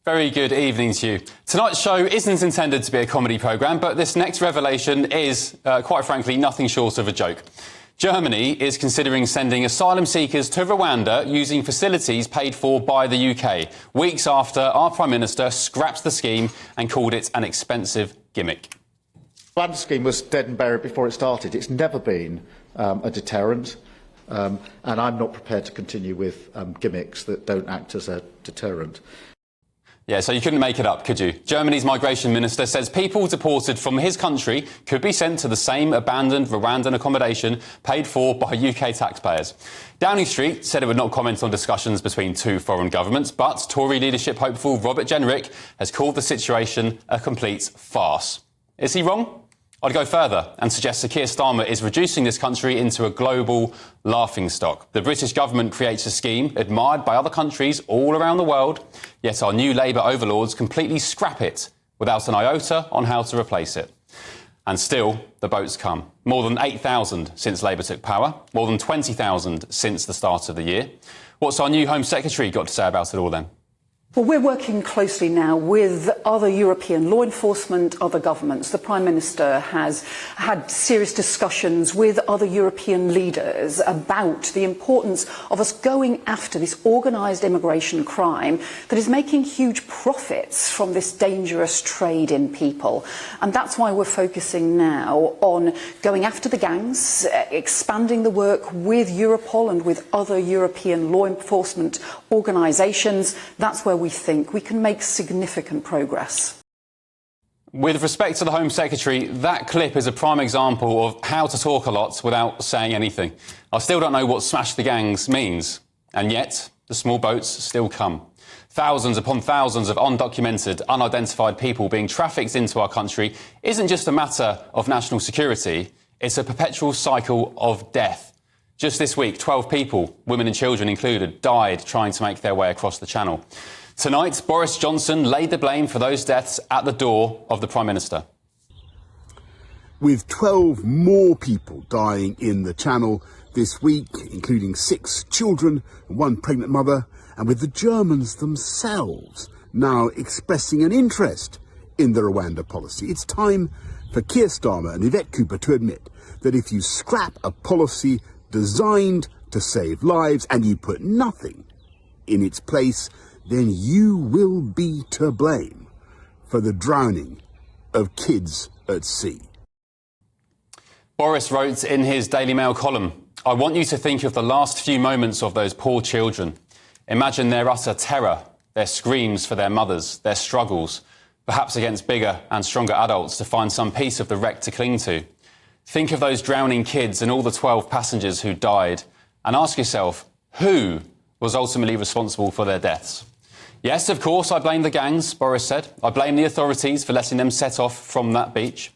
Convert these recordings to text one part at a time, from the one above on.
Very good evening to you. Tonight's show isn't intended to be a comedy programme, but this next revelation is, quite frankly, nothing short of a joke. Germany is considering sending asylum seekers to Rwanda using facilities paid for by the UK, weeks after our Prime Minister scrapped the scheme and called it an expensive gimmick. The Rwanda scheme was dead and buried before it started. It's never been a deterrent, and I'm not prepared to continue with gimmicks that don't act as a deterrent. Yeah, so you couldn't make it up, could you? Germany's migration minister says people deported from his country could be sent to the same abandoned Rwandan accommodation paid for by UK taxpayers. Downing Street said it would not comment on discussions between two foreign governments, but Tory leadership hopeful Robert Jenrick has called the situation a complete farce. Is he wrong? I'd go further and suggest Sir Keir Starmer is reducing this country into a global laughingstock. The British government creates a scheme admired by other countries all around the world, yet our new Labour overlords completely scrap it without an iota on how to replace it. And still, the boats come. More than 8,000 since Labour took power, more than 20,000 since the start of the year. What's our new Home Secretary got to say about it all then? Well, we're working closely now with other European law enforcement, other governments. The Prime Minister has had serious discussions with other European leaders about the importance of us going after this organised immigration crime that is making huge profits from this dangerous trade in people. And that's why we're focusing now on going after the gangs, expanding the work with Europol and with other European law enforcement organisations. That's where we think we can make significant progress. With respect to the Home Secretary, that clip is a prime example of how to talk a lot without saying anything. I still don't know what smash the gangs means, and yet the small boats still come. Thousands upon thousands of undocumented, unidentified people being trafficked into our country isn't just a matter of national security, it's a perpetual cycle of death. Just this week, 12 people, women and children included, died trying to make their way across the Channel. Tonight, Boris Johnson laid the blame for those deaths at the door of the Prime Minister. With 12 more people dying in the Channel this week, including 6 children and 1 pregnant mother, and with the Germans themselves now expressing an interest in the Rwanda policy, it's time for Keir Starmer and Yvette Cooper to admit that if you scrap a policy designed to save lives and you put nothing in its place, then you will be to blame for the drowning of kids at sea. Boris wrote in his Daily Mail column, "I want you to think of the last few moments of those poor children. Imagine their utter terror, their screams for their mothers, their struggles, perhaps against bigger and stronger adults to find some piece of the wreck to cling to. Think of those drowning kids and all the 12 passengers who died, and ask yourself, who was ultimately responsible for their deaths? Yes, of course, I blame the gangs," Boris said. "I blame the authorities for letting them set off from that beach.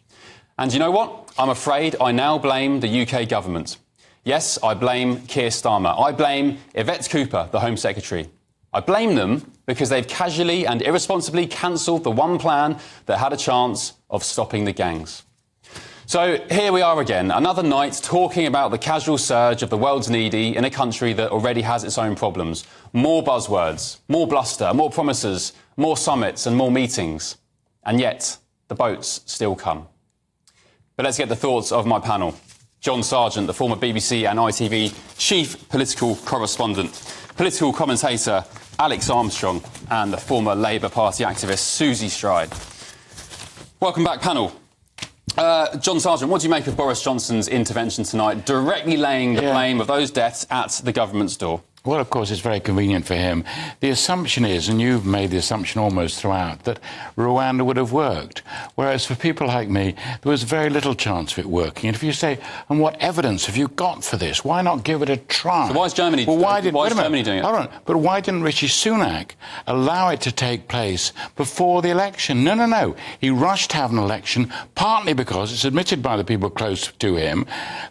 And you know what? I'm afraid I now blame the UK government. Yes, I blame Keir Starmer. I blame Yvette Cooper, the Home Secretary. I blame them because they've casually and irresponsibly cancelled the one plan that had a chance of stopping the gangs." So here we are again, another night talking about the casual surge of the world's needy in a country that already has its own problems. More buzzwords, more bluster, more promises, more summits and more meetings. And yet, the boats still come. But let's get the thoughts of my panel. John Sargent, the former BBC and ITV chief political correspondent, political commentator Alex Armstrong, and the former Labour Party activist Susie Stride. Welcome back, panel. John Sargent, what do you make of Boris Johnson's intervention tonight, directly laying the blame of those deaths at the government's door? Well, of course, it's very convenient for him. The assumption is, and you've made the assumption almost throughout, that Rwanda would have worked. Whereas for people like me, there was very little chance of it working. And if you say, and what evidence have you got for this? Why not give it a try? So why is Germany, why is Germany doing it? Hold on. But why didn't Rishi Sunak allow it to take place before the election? No. He rushed to have an election, partly because it's admitted by the people close to him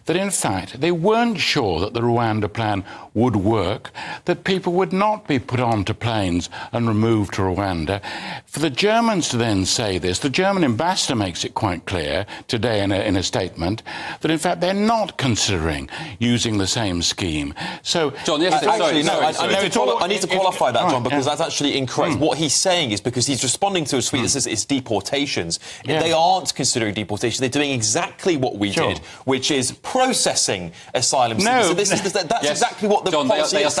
that, in fact, they weren't sure that the Rwanda plan would work, that people would not be put onto planes and removed to Rwanda. For the Germans to then say this, the German ambassador makes it quite clear today in a statement that, in fact, they're not considering using the same scheme. So, John, yes, I need to qualify that, John, because that's actually incorrect. What he's saying is, because he's responding to a tweet that says it's deportations. They aren't considering deportation. They're doing exactly what we did, which is processing asylum seekers. So that's exactly what the John, Can policy I just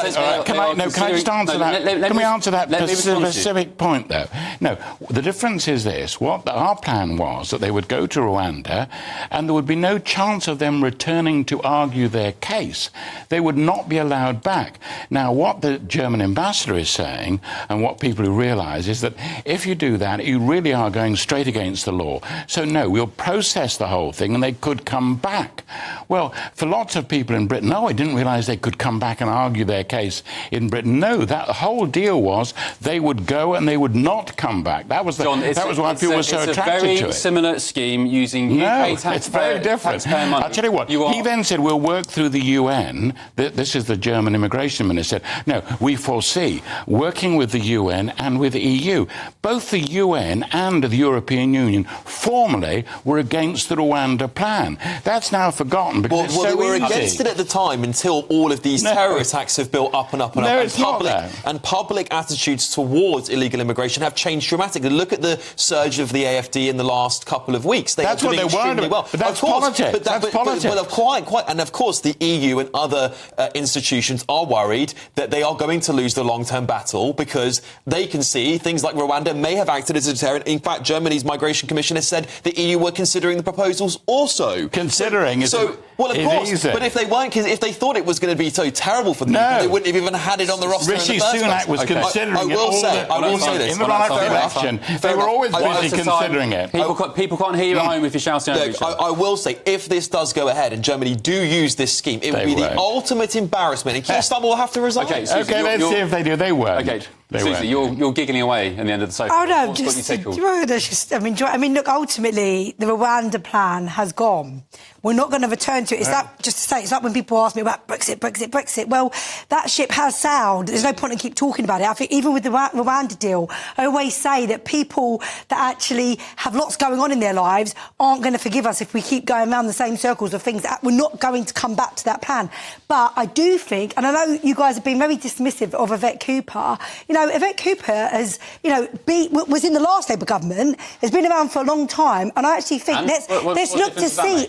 answer that? Can we answer that specific point, though? No, the difference is this. What our plan was that they would go to Rwanda and there would be no chance of them returning to argue their case. They would not be allowed back. Now, what the German ambassador is saying, and what people who realise, is that if you do that, you really are going straight against the law. So, no, we'll process the whole thing and they could come back. Well, for lots of people in Britain, I didn't realise they could come back and argue their case in Britain. No, that whole deal was they would go and they would not come back. That was John, why people were so attracted to it. It's a very similar scheme using UK taxpayer, it's very different. Money. I'll tell you what, he then said, we'll work through the UN. This is the German immigration minister. No, we foresee working with the UN and with the EU. Both the UN and the European Union formally were against the Rwanda plan. That's now forgotten because it's so they were easy. against it at the time until all of these terror attacks have built up and up and up. And public attitudes towards illegal immigration have changed dramatically. Look at the surge of the AfD in the last couple of weeks. That's what they worried about. But that's politics. That's politics. But quite. And of course, the EU and other institutions are worried that they are going to lose the long-term battle because they can see things like Rwanda may have acted as a deterrent. In fact, Germany's migration commissioner said the EU were considering the proposals also. Considering well, of course. Easy. But if they weren't, if they thought it was going to be so terrible for them, they wouldn't have even had it on the roster. Rishi Sunak was considering I will say this. In the run-up to election, they were always busy considering it. People can't hear you at home if you're shouting over each other. I will say, if this does go ahead and Germany do use this scheme, it would be the ultimate embarrassment, and Keir Starmer will have to resign. Okay, Susie, let's see if they do. They won't. Okay, Susie, you're giggling away in the end of the sofa. Oh no, I mean, look. Ultimately, the Rwanda plan has gone. We're not going to return to it. It's like, just to say, it's like when people ask me about Brexit. Well, that ship has sailed. There's no point in keep talking about it. I think even with the Rwanda deal, I always say that people that actually have lots going on in their lives aren't going to forgive us if we keep going around the same circles of things. That we're not going to come back to that plan. But I do think, and I know you guys have been very dismissive of Yvette Cooper. You know, Yvette Cooper has, was in the last Labour government, has been around for a long time, and I actually think let's look to see.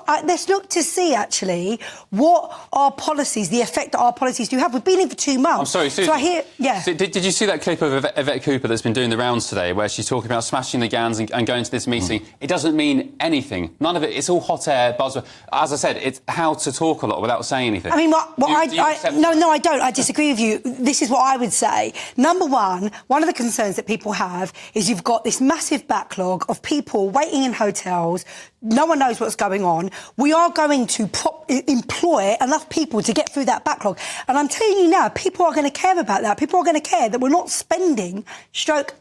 Let's look to see, actually, what our policies, the effect that our policies do have. We've been in for 2 months. I'm sorry, Susie. So I hear, So did you see that clip of Yvette Cooper that's been doing the rounds today, where she's talking about smashing the GANs and going to this meeting? It doesn't mean anything. None of it. It's all hot air, buzzword. As I said, it's how to talk a lot without saying anything. I mean, I don't. I disagree with you. This is what I would say. Number one of the concerns that people have is you've got this massive backlog of people waiting in hotels. No one knows what's going on. We are going to employ enough people to get through that backlog. And I'm telling you now, people are going to care about that. People are going to care that we're not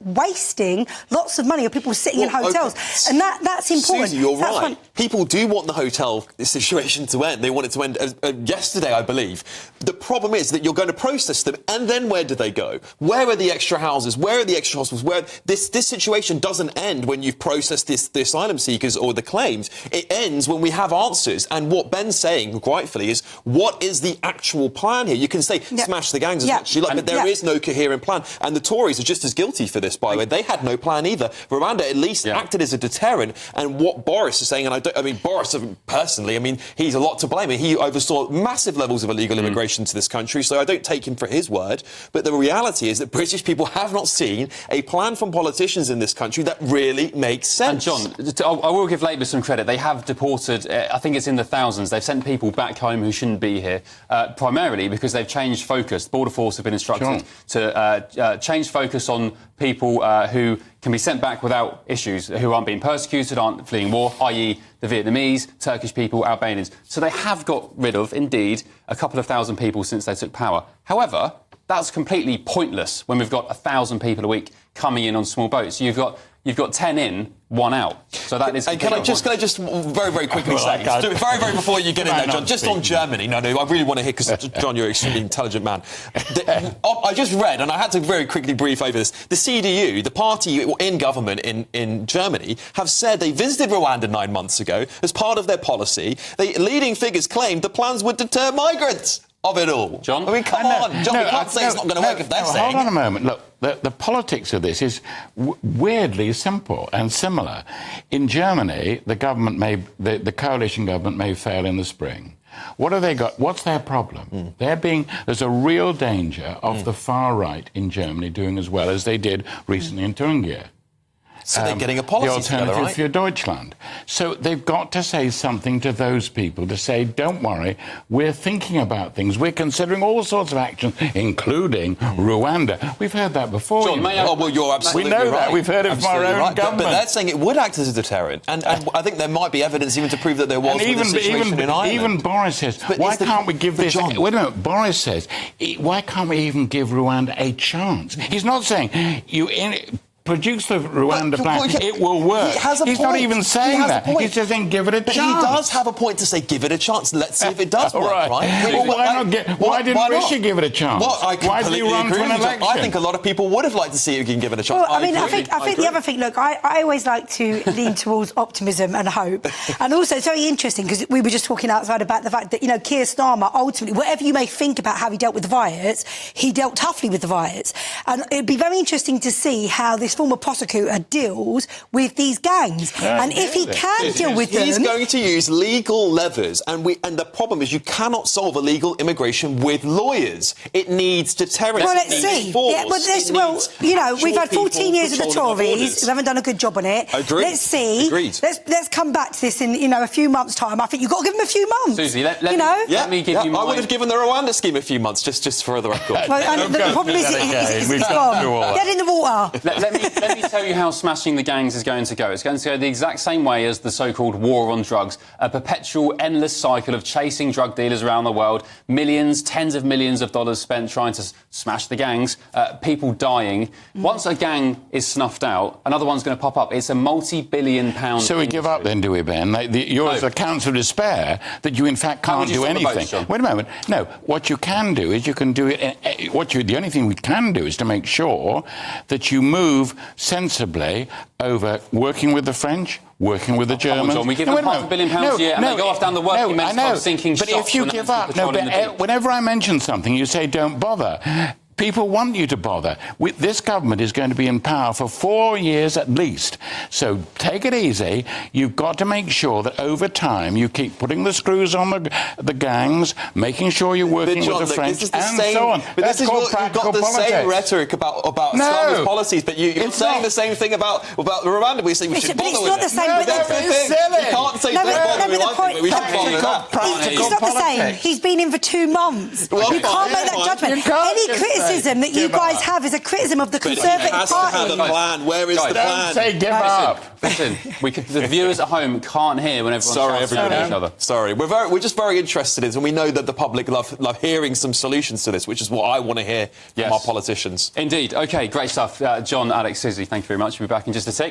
wasting lots of money of people sitting in hotels. Okay. And that's important. Susie, you're right. People do want the hotel situation to end. They want it to end yesterday, I believe. The problem is that you're going to process them, and then where do they go? Where are the extra houses? Where are the extra hospitals? Where this situation doesn't end when you've processed the asylum seekers or the claims. It ends when we have answers. And what Ben's saying, rightfully, is what is the actual plan here? You can say smash the gangs as much as you like, but there is no coherent plan. And the Tories are just as guilty for this, by the way. They had no plan either. Rwanda at least acted as a deterrent. And what Boris is saying, and Boris personally, he's a lot to blame. He oversaw massive levels of illegal immigration to this country, so I don't take him for his word. But the reality is that British people have not seen a plan from politicians in this country that really makes sense. And John, I will give Labour some credit. They have deported, I think it's in the thousands. They've sent people back home who shouldn't be here, primarily because they've changed focus. The Border Force have been instructed to change focus on people who can be sent back without issues, who aren't being persecuted, aren't fleeing war, i.e. the Vietnamese, Turkish people, Albanians. So they have got rid of, indeed, a couple of thousand people since they took power. However, that's completely pointless when we've got 1,000 people a week coming in on small boats. You've got you've got 10 in, 1 out. So that is... And can I just very, very quickly say, just do it very, very before you get in there, John, just on Germany. No, I really want to hear, because, John, you're an extremely intelligent man. I just read, and I had to very quickly brief over this, the CDU, the party in government in Germany, have said they visited Rwanda 9 months ago as part of their policy. Leading figures claimed the plans would deter migrants of it all. John? I mean, come on, John, we can't say it's not going to work if they're saying Hold on a moment. Look, the politics of this is weirdly simple and similar. In Germany, the coalition government may fail in the spring. What have they got? What's their problem? There's a real danger of the far right in Germany doing as well as they did recently in Thuringia. So they're getting a policy the Alternative together, right? für Deutschland. So they've got to say something to those people to say, don't worry, we're thinking about things. We're considering all sorts of actions, including Rwanda. We've heard that before. John, may I... Oh, well, you're absolutely right. We know that. We've heard it from our own government. But they're saying it would act as a deterrent. And I think there might be evidence even to prove that there was with the situation in Ireland. Even Boris says, why can't we give this... John, wait a minute. Boris says, why can't we even give Rwanda a chance? He's not saying... Produce the Rwanda plan, it will work. He's not even saying that. He's just saying give it a chance. But he does have a point to say give it a chance. Let's see if it does work, right? Why didn't Rishi give it a chance? Well, why did he run for an election? I think a lot of people would have liked to see it give it a chance. Well, I think the other thing, look, I always like to lean towards optimism and hope. And also, it's very interesting, because we were just talking outside about the fact that, Keir Starmer, ultimately, whatever you may think about how he dealt with the riots, he dealt toughly with the riots. And it'd be very interesting to see how this former prosecutor deals with these gangs. And if he can deal with them... He's going to use legal levers, and the problem is you cannot solve illegal immigration with lawyers. It needs deterrence. Well, let's see. We've had 14 years of the Tories who haven't done a good job on it. Agreed. Let's see. Agreed. Let's come back to this in, a few months' time. I think you've got to give them a few months. Susie, let me give you my... I would have given the Rwanda scheme a few months, just for the record. The problem is it's gone. Get in the water. Let me tell you how smashing the gangs is going to go. It's going to go the exact same way as the so-called war on drugs, a perpetual, endless cycle of chasing drug dealers around the world, millions, tens of millions of dollars spent trying to smash the gangs, people dying. Once a gang is snuffed out, another one's going to pop up. It's a multi-billion-pound So we give up then, do we, Ben? Yours a counsel of despair that you, in fact, can't do anything. Wait a moment. No, what you can do is you can do it... the only thing we can do is to make sure that you move sensibly over working with the French, working with the Germans. John, we give them £500 million a year and they go off down the working men's club sinking shots. But if you give up... whenever I mention something, you say don't bother. People want you to bother. This government is going to be in power for 4 years at least. So take it easy. You've got to make sure that over time you keep putting the screws on the gangs, making sure you're working with the French, and so on. But this is what you've got the same rhetoric about Starmer's policies, but you're saying the same thing about Rwanda. We say we should bother with it. It's not the same. You can't say don't bother with one thing, we should bother with that. It's not the same. He's been in for 2 months. You can't make that judgment. Any criticism that you guys have is a criticism of the Conservative Party. Party. Has to have a plan. Where is the plan? Don't say give up. Listen, the viewers at home can't hear when everyone's shouting at each other. Sorry, we're just very interested in, and we know that the public love hearing some solutions to this, which is what I want to hear from our politicians. Indeed. OK, great stuff. John, Alex, Susie, thank you very much. We'll be back in just a sec.